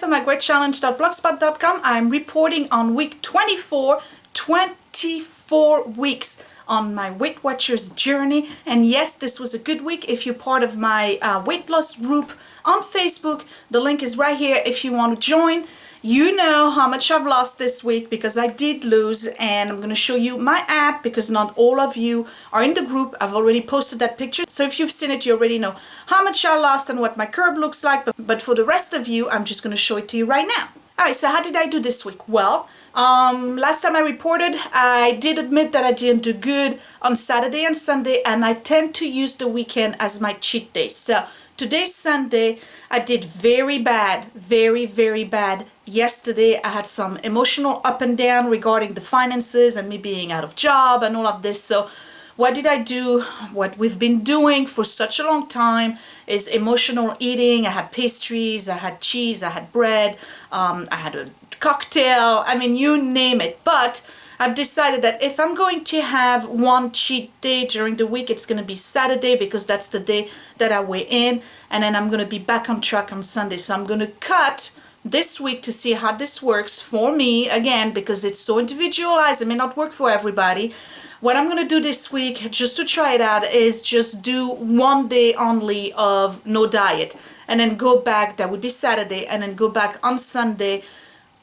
from mygreatchallenge.blogspot.com. I'm reporting on week 24, 24 weeks on my Weight Watchers journey. And yes, this was a good week. If you're part of my weight loss group on Facebook, the link is right here if you want to join. You know how much I've lost this week because I did lose, and I'm going to show you my app because not all of you are in the group. I've already posted that picture, so if you've seen it, you already know how much I lost and what my curve looks like. But for the rest of you, I'm just going to show it to you right now. Alright, so how did I do this week? Well, last time I reported, I did admit that I didn't do good on Saturday and Sunday, and I tend to use the weekend as my cheat day. So today's Sunday. I did very bad, very bad. Yesterday I had some emotional up and down regarding the finances and me being out of job and all of this. So what did I do? What we've been doing for such a long time is emotional eating. I had pastries, I had cheese, I had bread, I had a cocktail, I mean, you name it. But I've decided that if I'm going to have one cheat day during the week, it's going to be Saturday because that's the day that I weigh in, and then I'm going to be back on track on Sunday. So I'm going to cut this week to see how this works for me, again, because it's so individualized. It may not work for everybody. What I'm going to do this week, just to try it out, is just do one day only of no diet, and then go back, that would be Saturday, and then go back on Sunday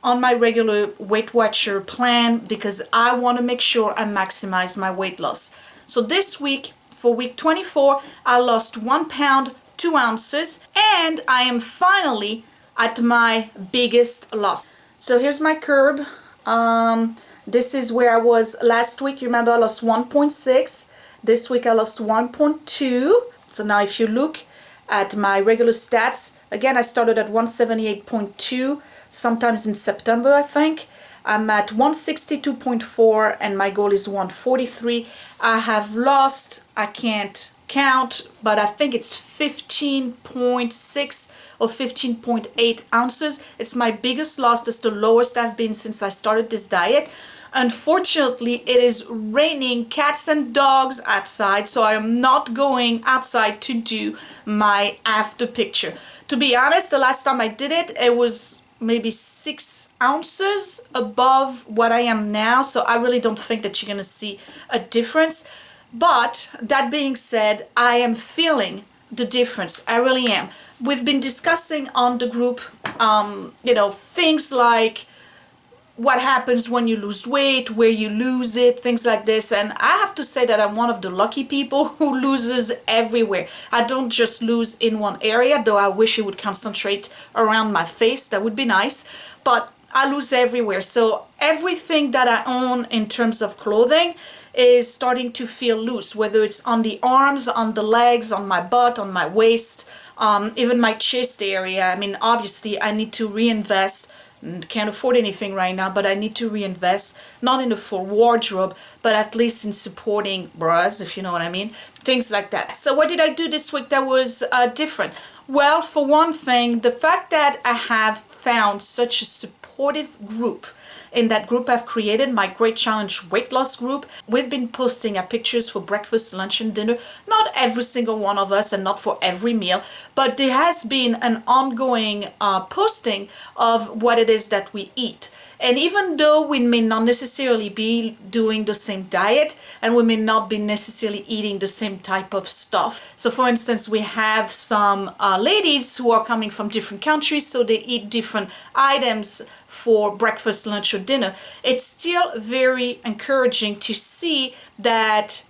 on my regular Weight Watcher plan because I want to make sure I maximize my weight loss. So this week, for week 24, I lost 1 pound, 2 ounces, and I am finally at my biggest loss. So here's my curve. This is where I was last week. You remember I lost 1.6. This week I lost 1.2. So now if you look at my regular stats, again, I started at 178.2. sometimes in September, I think. I'm at 162.4 and my goal is 143. I have lost, I can't count, but I think it's 15.6 or 15.8 ounces. It's my biggest loss. That's the lowest I've been since I started this diet. Unfortunately, it is raining cats and dogs outside, so I am not going outside to do my after picture. To be honest, the last time I did it, it was maybe 6 ounces above what I am now, so I really don't think that you're gonna see a difference. But that being said, I am feeling the difference. I really am. We've been discussing on the group things like what happens when you lose weight, where you lose it, things like this. And I have to say that I'm one of the lucky people who loses everywhere. I don't just lose in one area, though I wish it would concentrate around my face. That would be nice. But I lose everywhere. So everything that I own in terms of clothing is starting to feel loose, whether it's on the arms, on the legs, on my butt, on my waist, even my chest area. I mean, obviously I need to reinvest. Can't afford anything right now, but I need to reinvest, not in a full wardrobe, but at least in supporting bras, if you know what I mean, things like that. So what did I do this week that was different? Well, for one thing, the fact that I have found such a supportive group. In that group I've created, my Great Challenge weight loss group, we've been posting our pictures for breakfast, lunch and dinner. Not every single one of us and not for every meal, but there has been an ongoing posting of what it is that we eat. And even though we may not necessarily be doing the same diet and we may not be necessarily eating the same type of stuff. So for instance, we have some ladies who are coming from different countries, so they eat different items for breakfast, lunch or dinner. It's still very encouraging to see that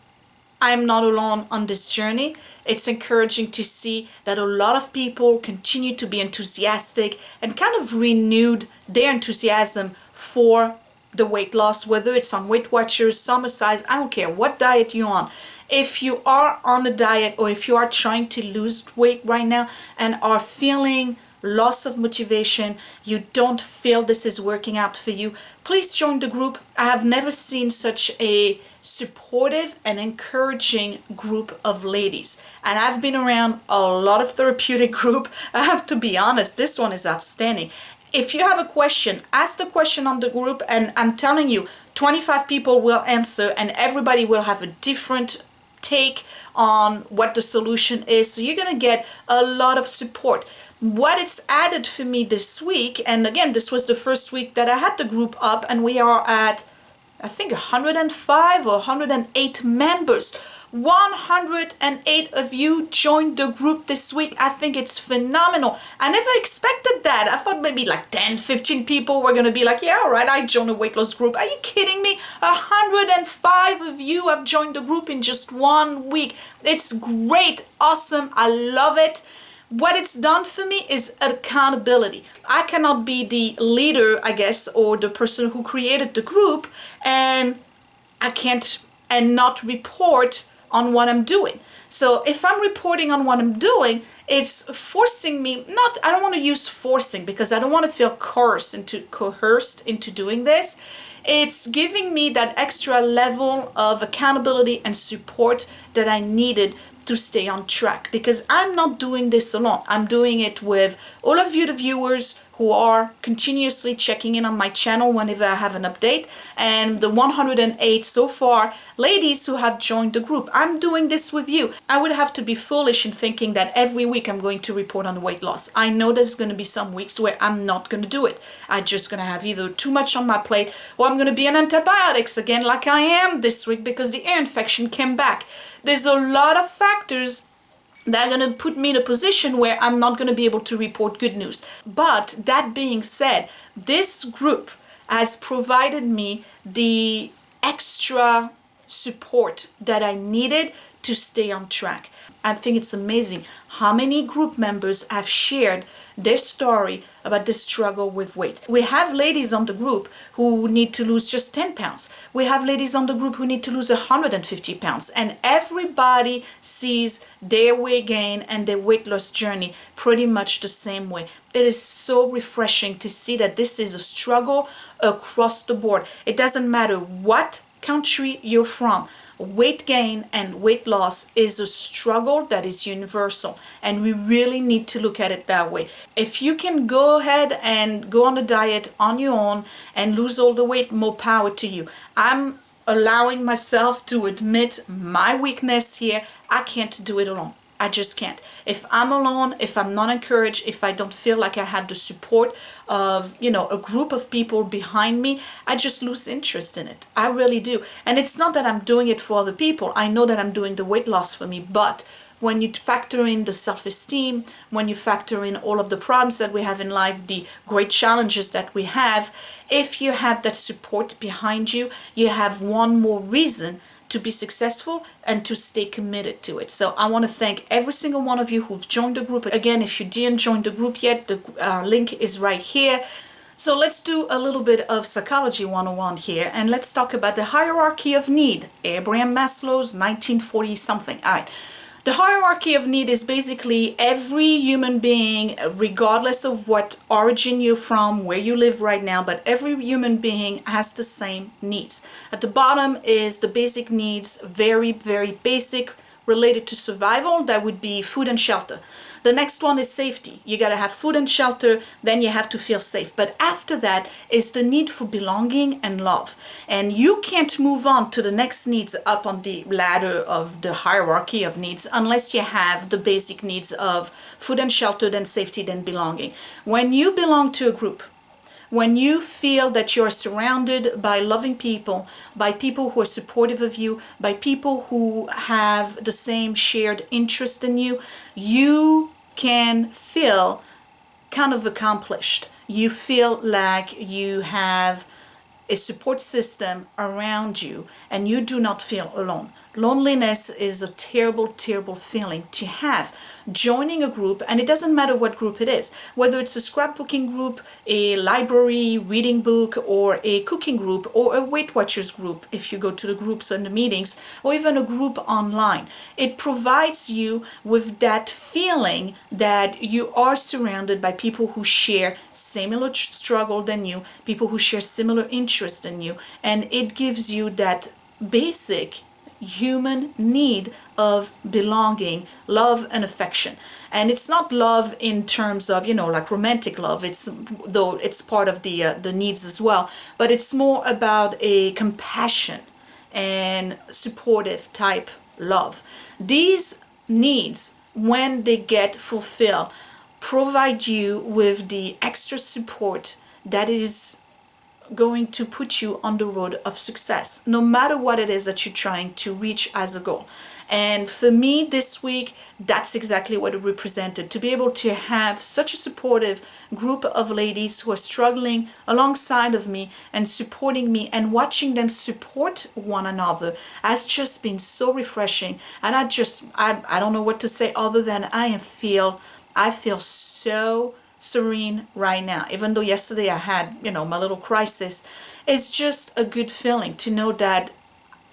I'm not alone on this journey. It's encouraging to see that a lot of people continue to be enthusiastic and kind of renewed their enthusiasm for the weight loss, whether it's on Weight Watchers, Summer Size, I don't care what diet you're on. If you are on a diet or if you are trying to lose weight right now and are feeling loss of motivation, you don't feel this is working out for you, please join the group. I have never seen such a supportive and encouraging group of ladies, and I've been around a lot of therapeutic group. I have to be honest, this one is outstanding. If you have a question, ask the question on the group, and I'm telling you, 25 people will answer and everybody will have a different take on what the solution is. So you're gonna get a lot of support. What it's added for me this week, and again, this was the first week that I had the group up, and we are at, I think, 105 or 108 members. 108 of you joined the group this week. I think it's phenomenal. I never expected that. I thought maybe like 10, 15 people were going to be like, yeah, all right, I joined a weight loss group. Are you kidding me? 105 of you have joined the group in just 1 week. It's great, awesome. I love it. What it's done for me is accountability. I cannot be the leader, I guess, or the person who created the group, and I can't and not report on what I'm doing. So if I'm reporting on what I'm doing, it's forcing me, I don't want to use forcing because I don't want to feel coerced into doing this. It's giving me that extra level of accountability and support that I needed to stay on track, because I'm not doing this alone. I'm doing it with all of you, the viewers, who are continuously checking in on my channel whenever I have an update, and the 108 so far ladies who have joined the group. I'm doing this with you. I would have to be foolish in thinking that every week I'm going to report on weight loss. I know there's going to be some weeks where I'm not going to do it. I'm just going to have either too much on my plate, or I'm going to be on antibiotics again like I am this week because the ear infection came back. There's a lot of factors that are going to put me in a position where I'm not going to be able to report good news. But that being said, this group has provided me the extra support that I needed to stay on track. I think it's amazing how many group members have shared their story about the struggle with weight. We have ladies on the group who need to lose just 10 pounds. We have ladies on the group who need to lose 150 pounds. And everybody sees their weight gain and their weight loss journey pretty much the same way. It is so refreshing to see that this is a struggle across the board. It doesn't matter what country you're from. Weight gain and weight loss is a struggle that is universal, and we really need to look at it that way. If you can go ahead and go on a diet on your own and lose all the weight, more power to you. I'm allowing myself to admit my weakness here. I can't do it alone. I just can't. If I'm alone, if I'm not encouraged, if I don't feel like I have the support of, a group of people behind me, I just lose interest in it. I really do. And it's not that I'm doing it for other people. I know that I'm doing the weight loss for me, but when you factor in the self-esteem, when you factor in all of the problems that we have in life, the great challenges that we have, if you have that support behind you, you have one more reason to be successful and to stay committed to it. So I want to thank every single one of you who've joined the group. Again, if you didn't join the group yet, the link is right here. So let's do a little bit of Psychology 101 here, and let's talk about the hierarchy of need. Abraham Maslow's 1940 something. All right. The hierarchy of need is basically every human being, regardless of what origin you're from, where you live right now, but every human being has the same needs. At the bottom is the basic needs, very, very basic, related to survival. That would be food and shelter. The next one is safety. You got to have food and shelter, then you have to feel safe. But after that is the need for belonging and love. And you can't move on to the next needs up on the ladder of the hierarchy of needs unless you have the basic needs of food and shelter, then safety, then belonging. When you belong to a group, when you feel that you're surrounded by loving people, by people who are supportive of you, by people who have the same shared interest in you, you can feel kind of accomplished. You feel like you have a support system around you and you do not feel alone. Loneliness is a terrible, terrible feeling to have. Joining a group, and it doesn't matter what group it is, whether it's a scrapbooking group, a library reading book, or a cooking group, or a Weight Watchers group, if you go to the groups and the meetings, or even a group online. It provides you with that feeling that you are surrounded by people who share similar struggle than you, people who share similar interest in you, and it gives you that basic human need of belonging, love and affection. And it's not love in terms of, like romantic love, though it's part of the needs as well, but it's more about a compassion and supportive type love. These needs, when they get fulfilled, provide you with the extra support that is going to put you on the road of success, no matter what it is that you're trying to reach as a goal. And for me this week, that's exactly what it represented, to be able to have such a supportive group of ladies who are struggling alongside of me and supporting me, and watching them support one another has just been so refreshing. And I don't know what to say other than I feel so serene right now. Even though yesterday I had, my little crisis, it's just a good feeling to know that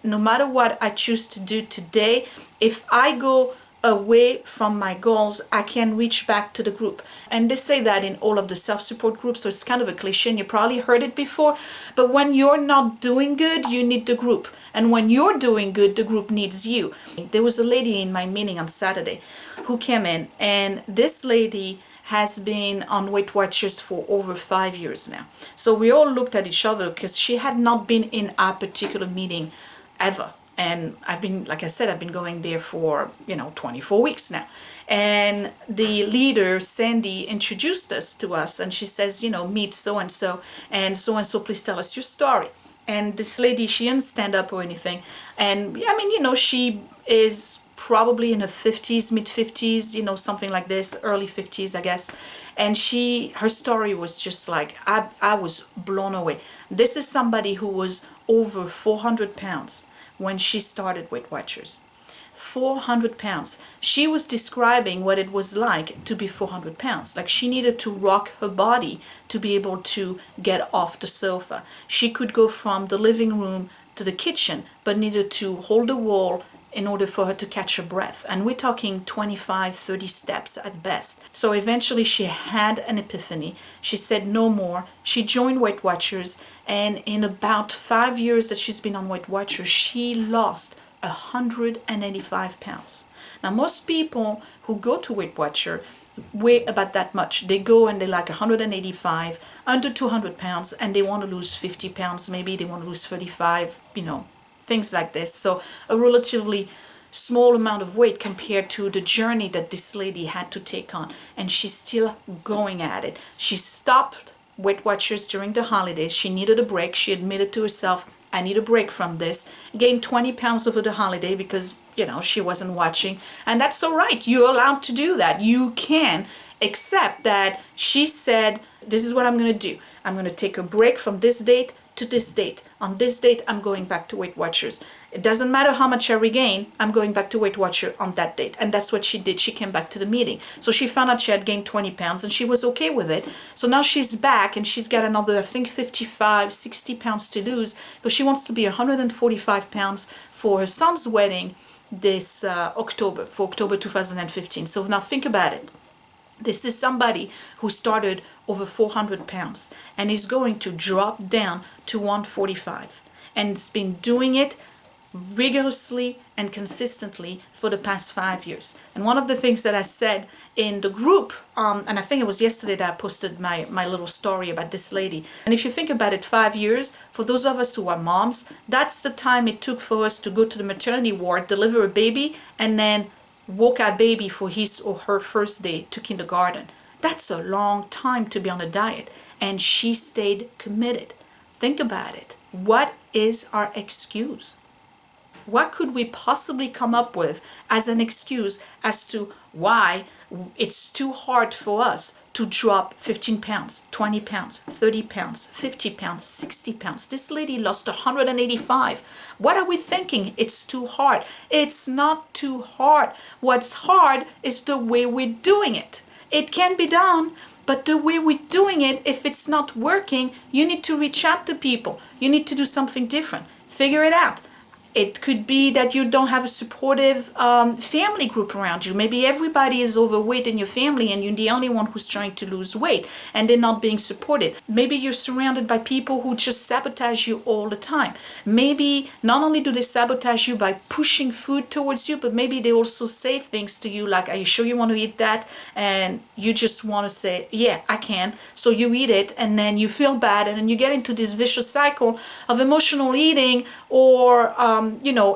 no matter what I choose to do today, if I go away from my goals, I can reach back to the group. And they say that in all of the self-support groups, so it's kind of a cliche, and you probably heard it before, but when you're not doing good, you need the group. And when you're doing good, the group needs you. There was a lady in my meeting on Saturday who came in, and this lady has been on Weight Watchers for over 5 years now. So we all looked at each other because she had not been in our particular meeting ever. And I've been, like I said, I've been going there for, 24 weeks now. And the leader, Sandy, introduced us to us, and she says, meet so-and-so, and so-and-so, please tell us your story. And this lady, she didn't stand up or anything. And I mean, she is probably in her 50s, mid-50s, something like this, early 50s, I guess. And her story was just like, I was blown away. This is somebody who was over 400 pounds when she started Weight Watchers. 400 pounds. She was describing what it was like to be 400 pounds. Like, she needed to rock her body to be able to get off the sofa. She could go from the living room to the kitchen, but needed to hold the wall in order for her to catch her breath. And we're talking 25, 30 steps at best. So eventually she had an epiphany. She said no more. She joined Weight Watchers, and in about 5 years that she's been on Weight Watchers, she lost 185 pounds. Now, most people who go to Weight Watcher weigh about that much. They go and they're like 185, under 200 pounds, and they want to lose 50 pounds. Maybe they want to lose 35, things like this. So a relatively small amount of weight compared to the journey that this lady had to take on. And she's still going at it. She stopped Weight Watchers during the holidays. She needed a break. She admitted to herself, I need a break from this. Gained 20 pounds over the holiday because, she wasn't watching. And that's all right. You're allowed to do that. You can, except that she said, this is what I'm going to do. I'm going to take a break from this date to this date. On this date, I'm going back to Weight Watchers. It doesn't matter how much I regain, I'm going back to Weight Watcher on that date. And that's what she did. She came back to the meeting. So she found out she had gained 20 pounds and she was okay with it. So now she's back and she's got another, I think, 55, 60 pounds to lose, because she wants to be 145 pounds for her son's wedding this October, for October 2015. So now think about it. This is somebody who started over 400 pounds and is going to drop down to 145, and has been doing it rigorously and consistently for the past 5 years. And one of the things that I said in the group, and I think it was yesterday that I posted my little story about this lady. And if you think about it, 5 years, for those of us who are moms, that's the time it took for us to go to the maternity ward, deliver a baby, and then walk our baby for his or her first day to kindergarten. That's a long time to be on a diet. And she stayed committed. Think about it. What is our excuse? What could we possibly come up with as an excuse as to why it's too hard for us to drop 15 pounds, 20 pounds, 30 pounds, 50 pounds, 60 pounds? This lady lost 185. What are we thinking? It's too hard. It's not too hard. What's hard is the way we're doing it. It can be done, but the way we're doing it, if it's not working, you need to reach out to people. You need to do something different. Figure it out. It could be that you don't have a supportive family group around you. Maybe everybody is overweight in your family and you're the only one who's trying to lose weight and they're not being supported. Maybe you're surrounded by people who just sabotage you all the time. Maybe not only do they sabotage you by pushing food towards you, but maybe they also say things to you like, are you sure you want to eat that? And you just want to say, yeah, I can. So you eat it and then you feel bad and then you get into this vicious cycle of emotional eating or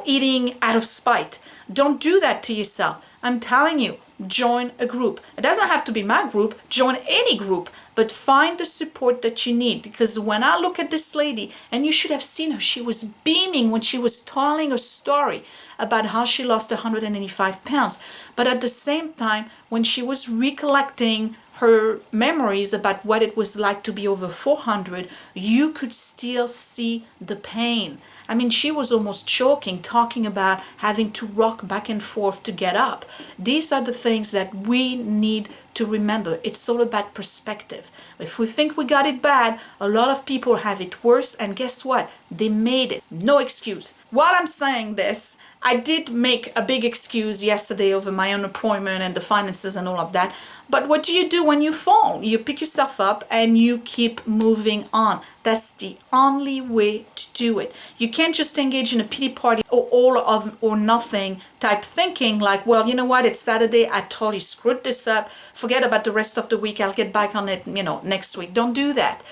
eating out of spite. Don't do that to yourself. I'm telling you, join a group. It doesn't have to be my group, join any group, but find the support that you need. Because when I look at this lady, and you should have seen her, she was beaming when she was telling her story about how she lost 185 pounds. But at the same time, when she was recollecting her memories about what it was like to be over 400, you could still see the pain. I mean, she was almost choking, talking about having to rock back and forth to get up. These are the things that we need to remember. It's all about perspective. If we think we got it bad, a lot of people have it worse, and guess what? They made it. No excuse. While I'm saying this, I did make a big excuse yesterday over my unemployment and the finances and all of that. But what do you do when you fall? You pick yourself up and you keep moving on. That's the only way to do it. You can't just engage in a pity party or all of or nothing type thinking like, well, you know what, it's Saturday, I totally screwed this up, forget about the rest of the week, I'll get back on it, next week. Don't do that.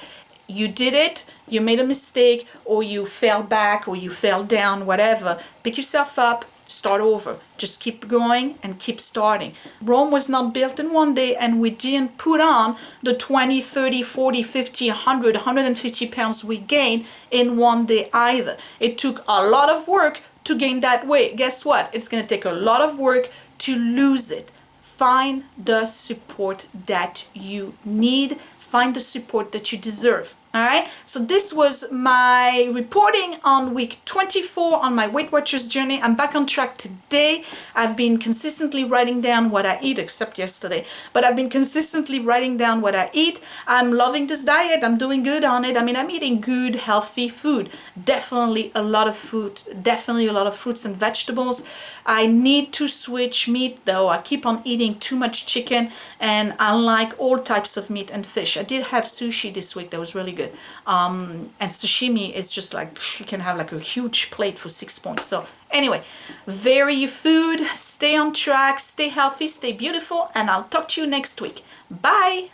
You did it, you made a mistake, or you fell back, or you fell down, whatever. Pick yourself up, start over. Just keep going and keep starting. Rome was not built in one day, and we didn't put on the 20, 30, 40, 50, 100, 150 pounds we gained in one day either. It took a lot of work to gain that weight. Guess what? It's going to take a lot of work to lose it. Find the support that you need. Find the support that you deserve. All right, so this was my reporting on week 24 on my Weight Watchers journey. I'm back on track today. I've been consistently writing down what I eat, except yesterday, but I've been consistently writing down what I eat. I'm loving this diet. I'm doing good on it. I mean, I'm eating good, healthy food. Definitely a lot of food, definitely a lot of fruits and vegetables. I need to switch meat though. I keep on eating too much chicken, and I like all types of meat and fish. I did have sushi this week. That was really good. And sashimi is just like, you can have like a huge plate for 6 points. So anyway, vary your food, stay on track, stay healthy, stay beautiful, and I'll talk to you next week. Bye.